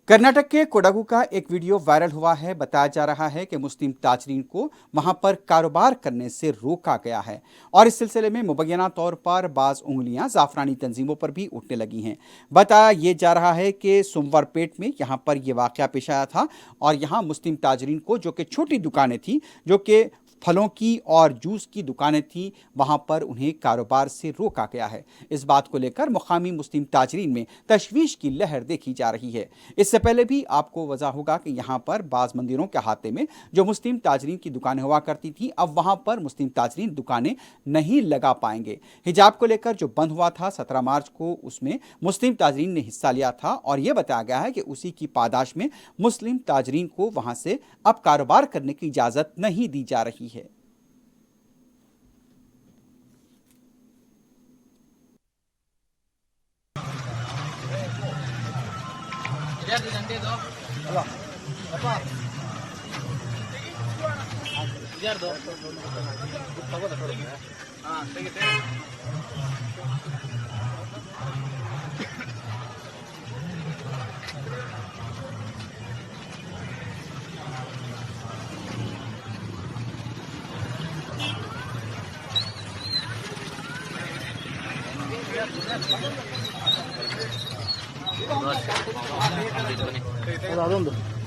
कर्नाटक के कोडगु का एक वीडियो वायरल हुआ है। बताया जा रहा है कि मुस्लिम ताजरीन को वहां पर कारोबार करने से रोका गया है और इस सिलसिले में मुबैना तौर पर बाज उंगलियां जाफरानी तंजीमों पर भी उठने लगी हैं। बताया ये जा रहा है कि सोमवारपेट में यहां पर यह वाकया पेश आया था और यहां मुस्लिम ताजरीन को, जो कि छोटी दुकानें थी, जो कि फलों की और जूस की दुकानें थी, वहां पर उन्हें कारोबार से रोका गया है। इस बात को लेकर मुकामी मुस्लिम ताजरीन में तशवीश की लहर देखी जा रही है। इससे पहले भी आपको वजह होगा कि यहां पर बाज मंदिरों के अहाते में जो मुस्लिम ताजरीन की दुकानें हुआ करती थी, अब वहां पर मुस्लिम ताजरीन दुकानें नहीं लगा पाएंगे। हिजाब को लेकर जो बंद हुआ था 17 मार्च को, उसमें मुस्लिम ताजरीन ने हिस्सा लिया था और यह बताया गया है कि उसी की पादाश में मुस्लिम ताजरीन को वहां से अब कारोबार करने की इजाजत नहीं दी जा रही है। ಅದೊಂದು